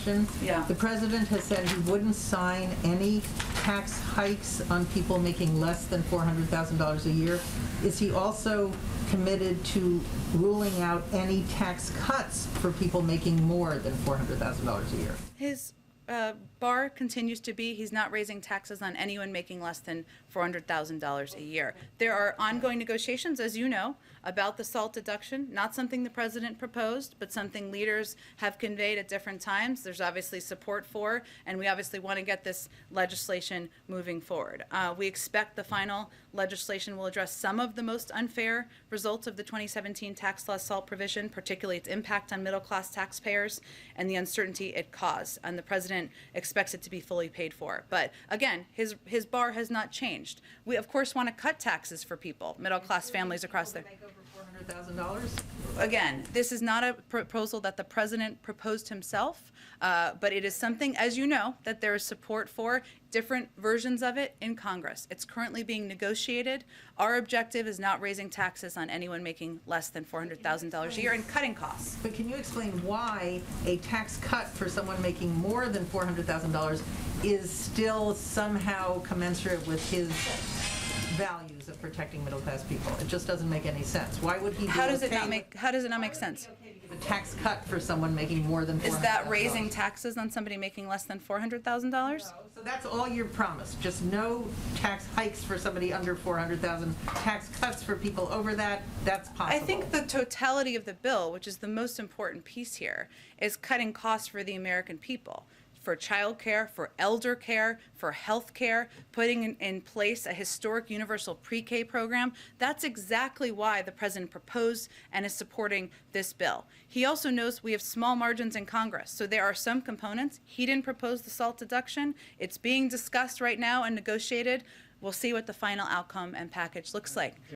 deduction. Yeah. The president has said he wouldn't sign any tax hikes on people making less than $400,000 a year. Is he also committed to ruling out any tax cuts for people making more than $400,000 a year? His bar continues to be he's not raising taxes on anyone making less than $400,000 a year. There are ongoing negotiations, as you know, about the SALT deduction, not something the president proposed, but something leaders have conveyed at different times. There's obviously support for, and we obviously want to get this legislation moving forward. We expect the final legislation will address some of the most unfair results of the 2017 tax law SALT provision, particularly its impact on middle-class taxpayers and the uncertainty it caused. And the president expects it to be fully paid for. But again, his bar has not changed. We, of course, want to cut taxes for people, middle-class families across the... Make over $400,000? Again, this is not a proposal that the president proposed himself, but it is something, as you know, that there is support for different versions of it in Congress. It's currently being negotiated. Our objective is not raising taxes on anyone making less than $400,000 a year and cutting costs. But can you explain why a tax cut for someone making more than $400,000 is still somehow commensurate with his values of protecting middle-class people? It just doesn't make any sense. Why would he? How does it not make sense? A tax cut for someone making more than $400,000? Is that raising taxes on somebody making less than $400,000? No, so that's all you're promised. Just no tax hikes for somebody under $400,000. Tax cuts for people over that. That's possible. I think the totality of the bill, which is the most important piece here, is cutting costs for the American people. For child care, for elder care, for health care, putting in place a historic universal pre-K program. That's exactly why the president proposed and is supporting this bill. He also knows we have small margins in Congress, so there are some components. He didn't propose the SALT deduction. It's being discussed right now and negotiated. We'll see what the final outcome and package looks like.